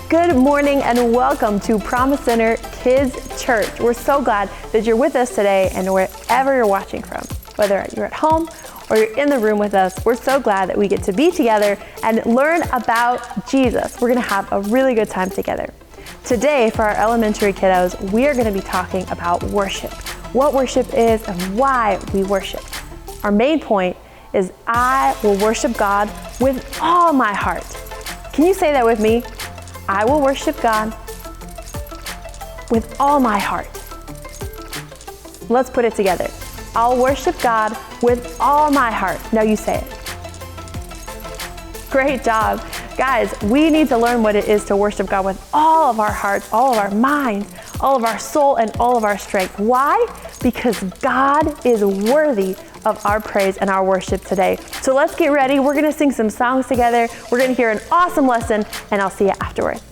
Good morning and welcome to Promise Center Kids Church. We're so glad that you're with us today and wherever you're watching from, whether you're at home or you're in the room with us, we're so glad that we get to be together and learn about Jesus. We're gonna have a really good time together. Today, for our elementary kiddos, we are gonna be talking about worship, what worship is and why we worship. Our main point is I will worship God with all my heart. Can you say that with me? I will worship God with all my heart. Let's put it together. I'll worship God with all my heart. Now you say it. Great job. Guys, we need to learn what it is to worship God with all of our hearts, all of our minds, all of our soul, and all of our strength. Why? Because God is worthy of our praise and our worship today. So let's get ready. We're gonna sing some songs together. We're gonna hear an awesome lesson, and I'll see you afterwards.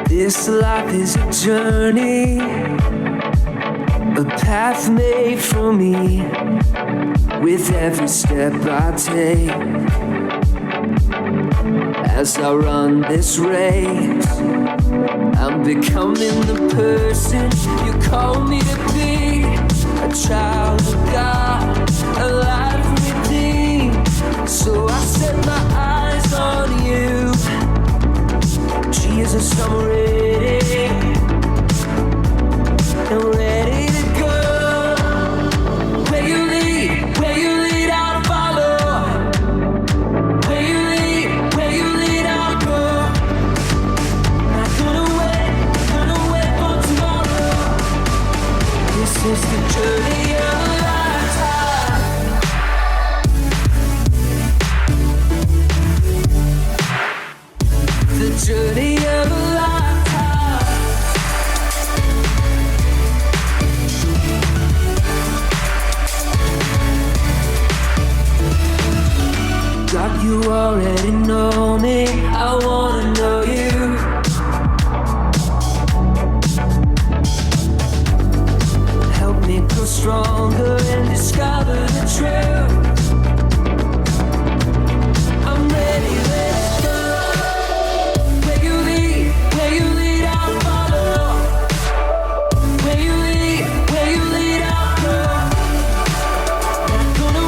This life is a journey, a path made for me. With every step I take, as I run this race, I'm becoming the person you call me to be. A child of God, a life redeemed. So I set my eyes on you. Jesus, I'm ready. I'm ready to go. Where you lead, I'll follow. Where you lead, I'll go. Not gonna wait for tomorrow. This is the journey of a lifetime. The journey of a lifetime. God, you already know me. I wanna know you. Help me grow stronger and discover the truth. I'm ready, let's go. Where you lead, I'll follow. Where you lead, I'll go. Not gonna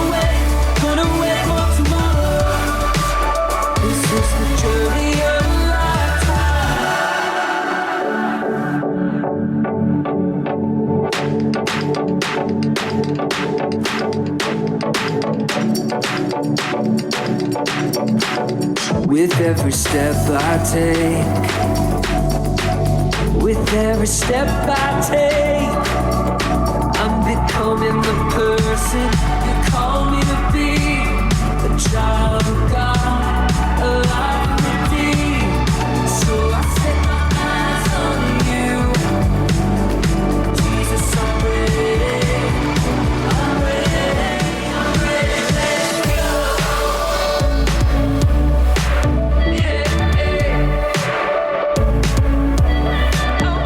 wait for tomorrow. This is the journey of a lifetime. With every step I take, with every step I take, I'm becoming the person you call me to be. A child of God, alive and redeemed. So I set my eyes on you. Jesus, I'm ready. I'm ready, let's go. Hey, hey. I'm ready to go.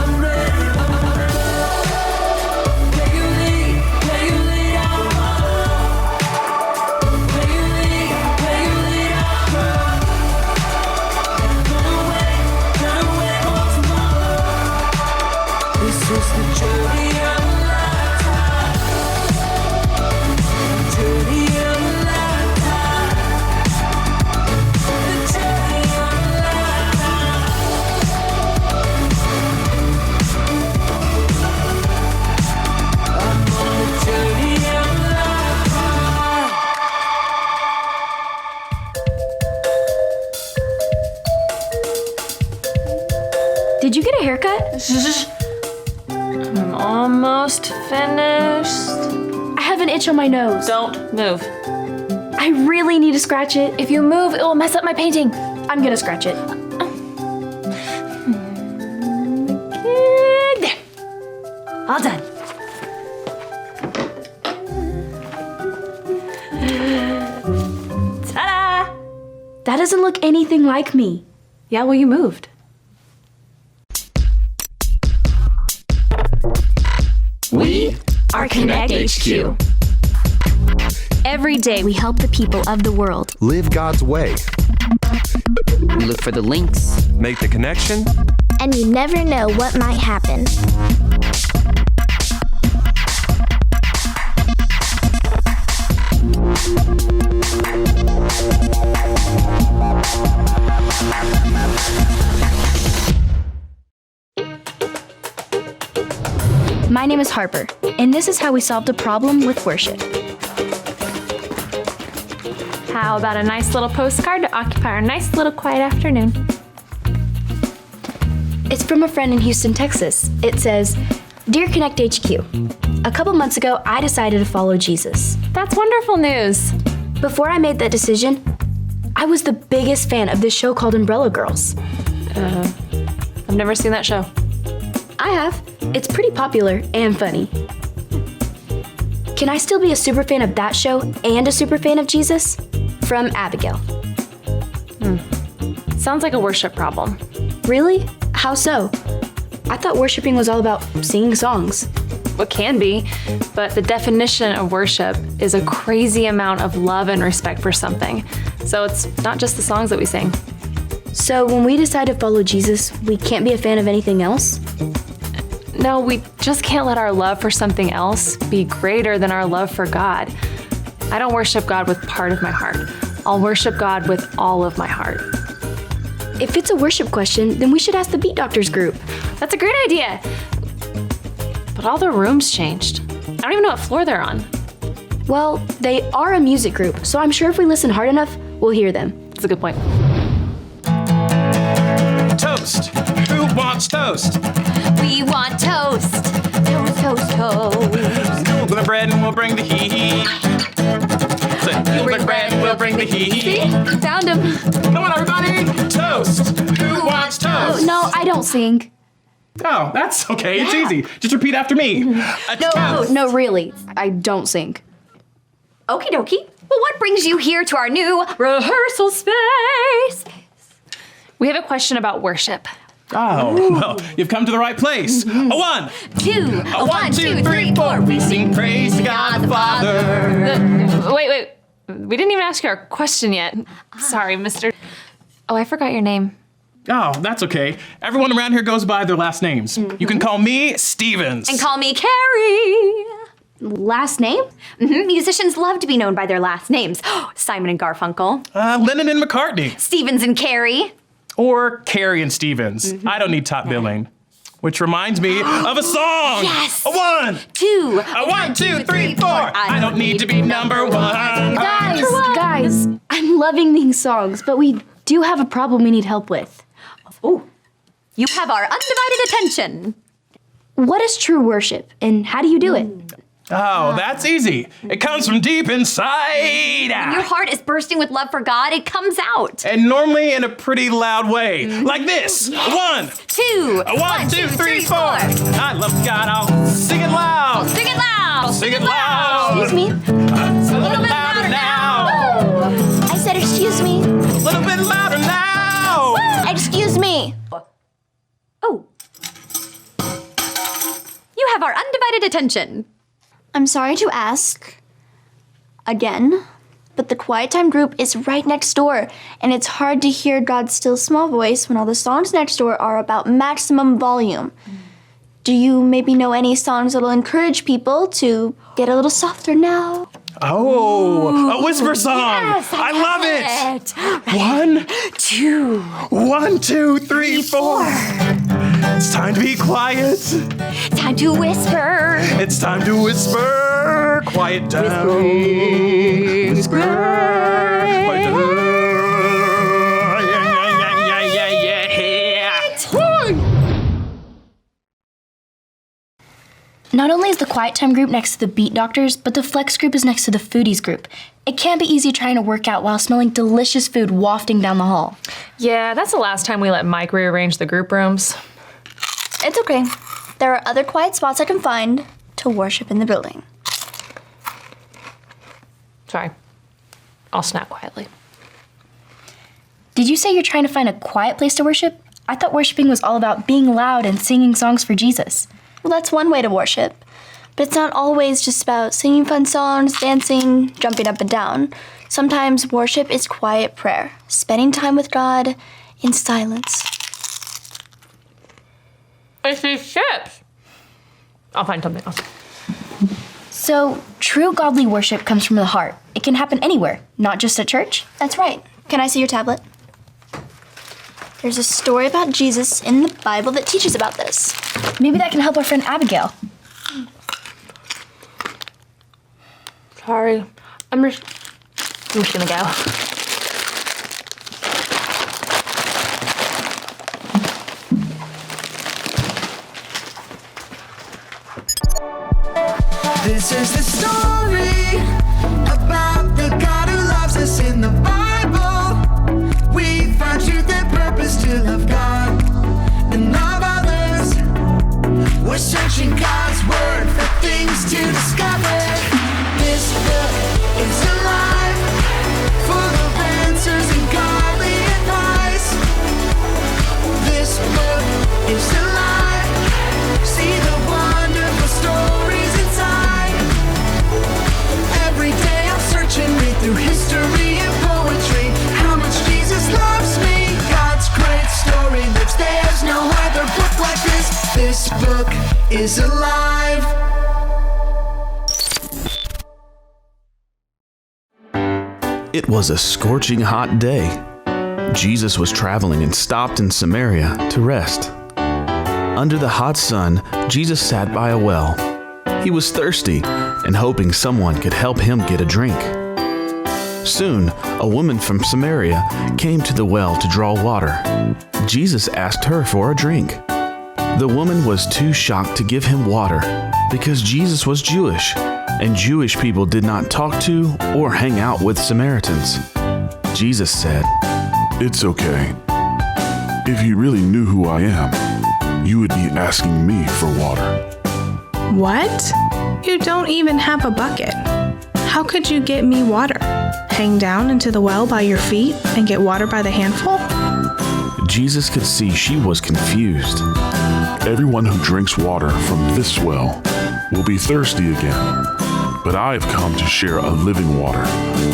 I'm ready. Where you lead, I'll follow. Where you lead, I'll go. Gonna wait for tomorrow. This is the journey of a lifetime. Journey of a lifetime. The journey of a lifetime. I'm on the journey of a lifetime. Did you get a haircut? I'm almost finished. I have an itch on my nose. Don't move. I really need to scratch it. If you move, it will mess up my painting. I'm gonna scratch it. There. All done. Ta-da! That doesn't look anything like me. Yeah, well, you moved. We are Connect HQ. Every day we help the people of the world. Live God's way. We look for the links. Make the connection. And you never know what might happen. My name is Harper, and this is how we solved a problem with worship. How about a nice little postcard to occupy our nice little quiet afternoon? It's from a friend in Houston, Texas. It says, Dear Connect HQ, a couple months ago, I decided to follow Jesus. That's wonderful news. Before I made that decision, I was the biggest fan of this show called Umbrella Girls. I've never seen that show. I have. It's pretty popular and funny. Can I still be a super fan of that show and a super fan of Jesus? From Abigail. Sounds like a worship problem. Really? How so? I thought worshiping was all about singing songs. What can be, but the definition of worship is a crazy amount of love and respect for something. So it's not just the songs that we sing. So when we decide to follow Jesus, we can't be a fan of anything else? No, we just can't let our love for something else be greater than our love for God. I don't worship God with part of my heart. I'll worship God with all of my heart. If it's a worship question, then we should ask the Beat Doctors group. That's a great idea. But all the rooms changed. I don't even know what floor they're on. Well, they are a music group, so I'm sure if we listen hard enough, we'll hear them. That's a good point. Toast. Who wants toast? We want toast. Toast, toast, toast. Cool the bread and we'll bring the heat. Cool the bread and we'll bring the heat. Found him. Come on, everybody. Toast. Who wants toast? No, I don't sing. Oh, that's okay. It's easy. Just repeat after me. No, really. I don't sing. Okie dokie. Well, what brings you here to our new rehearsal space? We have a question about worship. Oh, well, you've come to the right place. A 1, Two. a 1, 2, 3, 4. We sing praise to God the Father. Wait. We didn't even ask you our question yet. Sorry, Mr. Oh, I forgot your name. Oh, that's okay. Everyone around here goes by their last names. You can call me Stevens. And call me Carrie. Last name? Musicians love to be known by their last names. Simon and Garfunkel. Lennon and McCartney. Stevens and Carrie. Or Carrie and Stevens. I don't need top billing. Which reminds me of a song. Yes. A 1. Two. A 1, 2, 3, 4. I don't need to be number 1. Guys, I'm loving these songs, but we do have a problem we need help with. Oh, you have our undivided attention. What is true worship, and how do you do it? Oh, that's easy. It comes from deep inside. When your heart is bursting with love for God, it comes out. And normally in a pretty loud way. Like this. Yes. 1. Two. A 1, 2, 3, 4. I love God. I'll sing it loud. Sing it loud. Sing it loud. Excuse me? It's a little bit louder now. I said, excuse me. A little bit louder now. Excuse me. Oh. You have our undivided attention. I'm sorry to ask again, but the Quiet Time group is right next door, and it's hard to hear God's still small voice when all the songs next door are about maximum volume. Do you maybe know any songs that'll encourage people to get a little softer now? Oh, a whisper song. Yes, I love it. it. 1, 2, 1, 2, 3, 4. It's time to be quiet. Time to whisper. It's time to whisper. Quiet down. Whisper. Quiet down. Not only is the Quiet Time group next to the Beat Doctors, but the Flex group is next to the Foodies group. It can't be easy trying to work out while smelling delicious food wafting down the hall. Yeah, that's the last time we let Mike rearrange the group rooms. It's okay. There are other quiet spots I can find to worship in the building. Sorry. I'll snap quietly. Did you say you're trying to find a quiet place to worship? I thought worshiping was all about being loud and singing songs for Jesus. Well, that's one way to worship. But it's not always just about singing fun songs, dancing, jumping up and down. Sometimes worship is quiet prayer, spending time with God in silence. It's these chips. I'll find something else. So, true godly worship comes from the heart. It can happen anywhere, not just at church. That's right. Can I see your tablet? There's a story about Jesus in the Bible that teaches about this. Maybe that can help our friend Abigail. Sorry. I'm just gonna go. This is the story about the God who loves us in the Bible. We find truth and purpose to love God and love others. We're searching God's word for things to discover. This book is alive, full of answers and godly advice. This book is alive. See the wonderful stories inside. Every day I'm searching, read through history and poetry. How much Jesus loves me. God's great story lives. There's no other book like this. This book book is alive. It was a scorching hot day. Jesus was traveling and stopped in Samaria to rest. Under the hot sun, Jesus sat by a well. He was thirsty and hoping someone could help him get a drink. Soon, a woman from Samaria came to the well to draw water. Jesus asked her for a drink. The woman was too shocked to give him water because Jesus was Jewish, and Jewish people did not talk to or hang out with Samaritans. Jesus said, "It's okay. If you really knew who I am, you would be asking me for water." What? You don't even have a bucket. How could you get me water? Hang down into the well by your feet and get water by the handful? Jesus could see she was confused. Everyone who drinks water from this well will be thirsty again. But I have come to share a living water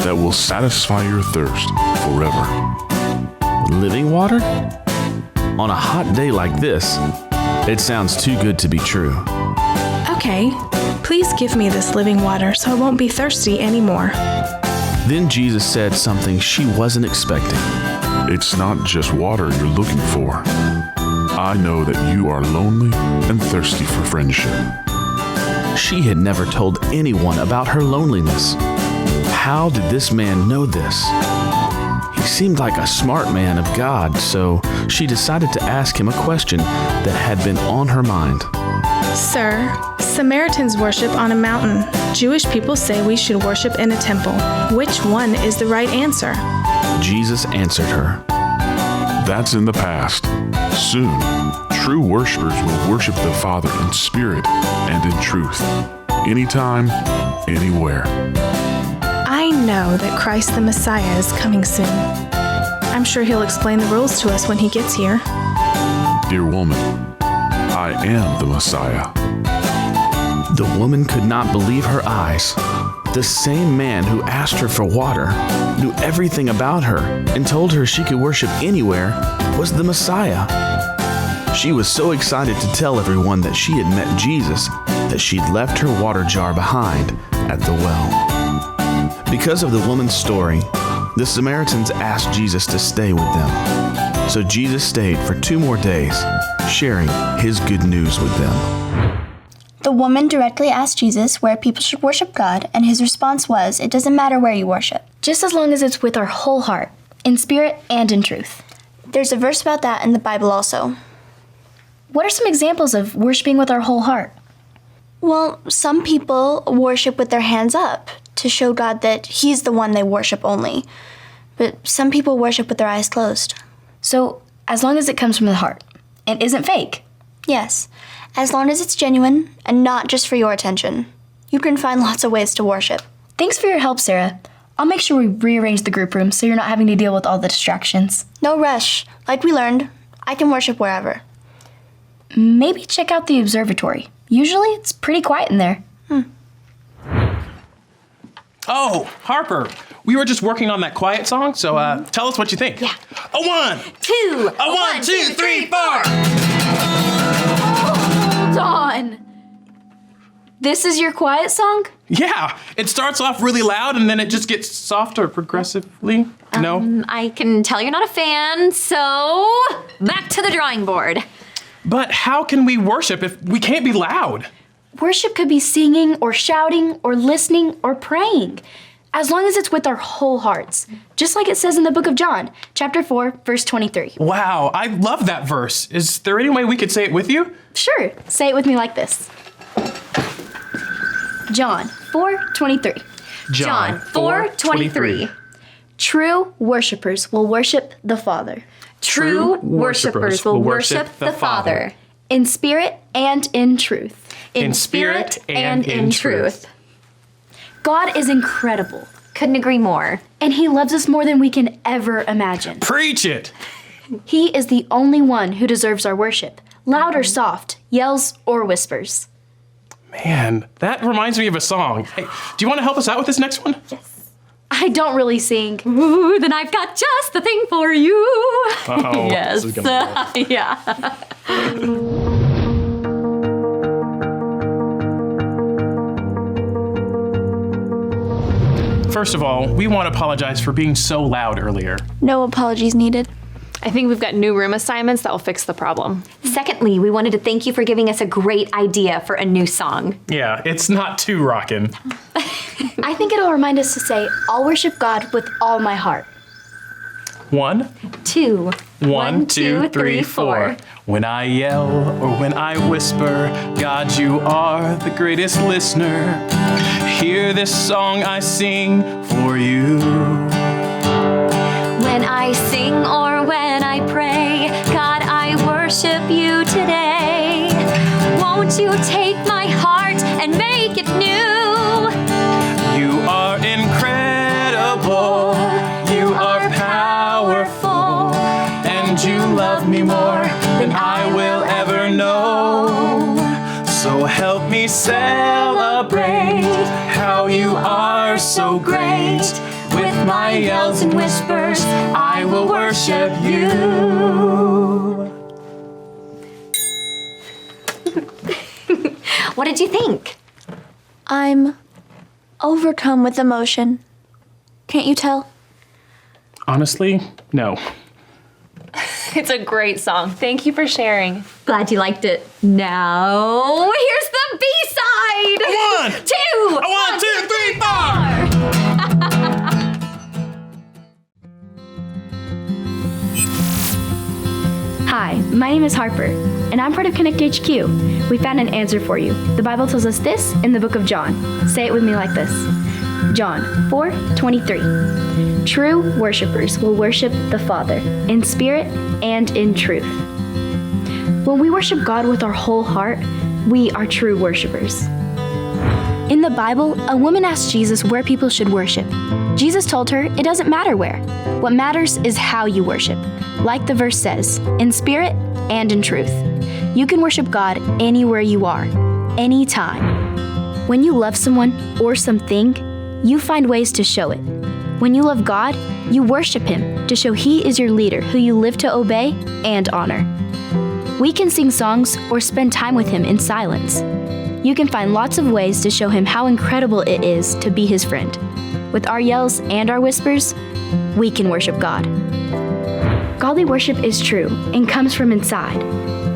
that will satisfy your thirst forever. Living water? On a hot day like this, it sounds too good to be true. Okay, please give me this living water so I won't be thirsty anymore. Then Jesus said something she wasn't expecting. It's not just water you're looking for. I know that you are lonely and thirsty for friendship. She had never told anyone about her loneliness. How did this man know this? He seemed like a smart man of God, so she decided to ask him a question that had been on her mind. Sir, Samaritans worship on a mountain. Jewish people say we should worship in a temple. Which one is the right answer? Jesus answered her, That's in the past. Soon, true worshipers will worship the Father in spirit and in truth. Anytime, anywhere. I know that Christ the Messiah is coming soon. I'm sure he'll explain the rules to us when he gets here. Dear woman, I am the Messiah. The woman could not believe her eyes. The same man who asked her for water, knew everything about her, and told her she could worship anywhere, was the Messiah. She was so excited to tell everyone that she had met Jesus that she'd left her water jar behind at the well. Because of the woman's story, the Samaritans asked Jesus to stay with them. So Jesus stayed for 2 more days, sharing his good news with them. The woman directly asked Jesus where people should worship God, and his response was, it doesn't matter where you worship. Just as long as it's with our whole heart, in spirit and in truth. There's a verse about that in the Bible also. What are some examples of worshiping with our whole heart? Well, some people worship with their hands up to show God that he's the one they worship only. But some people worship with their eyes closed. So, as long as it comes from the heart and isn't fake. Yes, as long as it's genuine and not just for your attention. You can find lots of ways to worship. Thanks for your help, Sarah. I'll make sure we rearrange the group room so you're not having to deal with all the distractions. No rush. Like we learned, I can worship wherever. Maybe check out the observatory. Usually it's pretty quiet in there. Oh, Harper, we were just working on that quiet song, so tell us what you think. Yeah. A 1, 2, a 1, 2, 3, 4. Hold on. This is your quiet song? Yeah, it starts off really loud and then it just gets softer progressively. No? I can tell you're not a fan, so back to the drawing board. But how can we worship if we can't be loud? Worship could be singing or shouting or listening or praying, as long as it's with our whole hearts, just like it says in the book of John, chapter 4, verse 23. Wow, I love that verse. Is there any way we could say it with you? Sure, say it with me like this. John 4:23. John 4:23. True worshipers will worship the Father. True worshipers will worship the Father. In spirit and in truth. In spirit and in truth. God is incredible. Couldn't agree more. And he loves us more than we can ever imagine. Preach it! He is the only one who deserves our worship, loud or soft, yells or whispers. Man, that reminds me of a song. Hey, do you want to help us out with this next one? Yes. I don't really sing. Ooh, then I've got just the thing for you. Oh, yes. this is gonna Yeah. First of all, we want to apologize for being so loud earlier. No apologies needed. I think we've got new room assignments that will fix the problem. Secondly, we wanted to thank you for giving us a great idea for a new song. Yeah, it's not too rockin'. I think it'll remind us to say, I'll worship God with all my heart. 1, 2, 1, 2, 3, 4. When I yell or when I whisper, God, you are the greatest listener. Hear this song I sing for you. When I sing or when I pray, God, I worship you today. Won't you take my heart and make it new? You are incredible. You are powerful. And you love me more than I will ever know. So help me celebrate how you are so great. With my yells and whispers, I will worship you. What did you think? I'm overcome with emotion. Can't you tell? Honestly, no. It's a great song. Thank you for sharing. Glad you liked it. Now, here's the B-side! 1, 2, 1, 2, 3, 4. Hi, my name is Harper, and I'm part of Connect HQ. We found an answer for you. The Bible tells us this in the book of John. Say it with me like this. John 4:23. True worshipers will worship the Father in spirit and in truth. When we worship God with our whole heart, we are true worshipers. In the Bible, a woman asked Jesus where people should worship. Jesus told her it doesn't matter where. What matters is how you worship. Like the verse says, in spirit and in truth. You can worship God anywhere you are, anytime. When you love someone or something, you find ways to show it. When you love God, you worship Him to show He is your leader who you live to obey and honor. We can sing songs or spend time with Him in silence. You can find lots of ways to show Him how incredible it is to be His friend. With our yells and our whispers, we can worship God. Godly worship is true and comes from inside.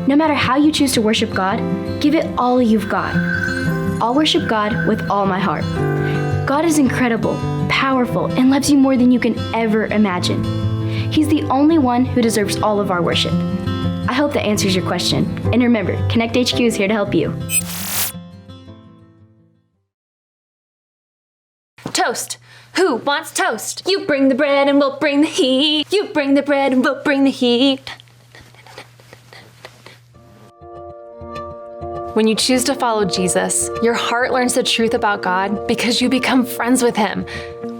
No matter how you choose to worship God, give it all you've got. I'll worship God with all my heart. God is incredible, powerful, and loves you more than you can ever imagine. He's the only one who deserves all of our worship. I hope that answers your question. And remember, Connect HQ is here to help you. Toast. Who wants toast? You bring the bread and we'll bring the heat. You bring the bread and we'll bring the heat. When you choose to follow Jesus, your heart learns the truth about God because you become friends with Him.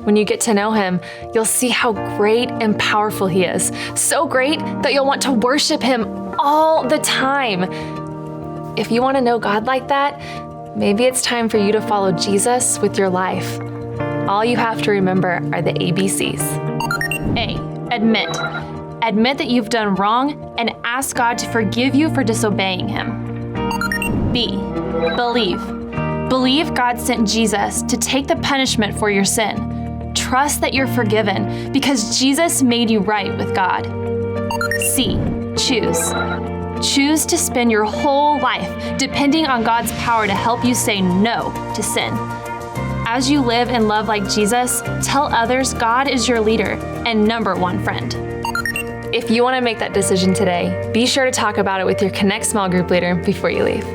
When you get to know Him, you'll see how great and powerful He is. So great that you'll want to worship Him all the time. If you want to know God like that, maybe it's time for you to follow Jesus with your life. All you have to remember are the ABCs. A. Admit. Admit that you've done wrong and ask God to forgive you for disobeying Him. B. Believe. Believe God sent Jesus to take the punishment for your sin. Trust that you're forgiven because Jesus made you right with God. C. Choose. Choose to spend your whole life depending on God's power to help you say no to sin. As you live and love like Jesus, tell others God is your leader and number one friend. If you want to make that decision today, be sure to talk about it with your Connect small group leader before you leave.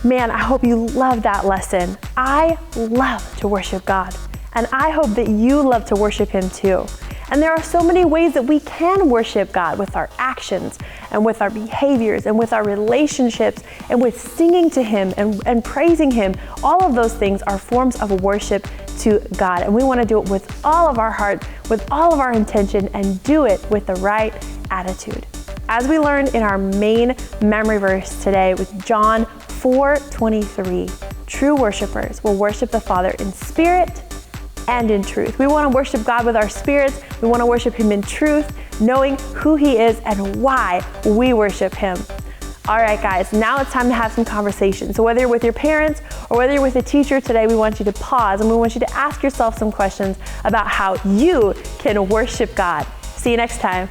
Man, I hope you love that lesson. I love to worship God, and I hope that you love to worship Him too. And there are so many ways that we can worship God, with our actions and with our behaviors and with our relationships and with singing to Him and praising Him. All of those things are forms of worship to God. And we want to do it with all of our heart, with all of our intention, and do it with the right attitude. As we learned in our main memory verse today with John 4:23, true worshipers will worship the Father in spirit and in truth. We want to worship God with our spirits. We want to worship Him in truth, knowing who He is and why we worship Him. All right, guys, now it's time to have some conversation. So whether you're with your parents or whether you're with a teacher today, we want you to pause and we want you to ask yourself some questions about how you can worship God. See you next time.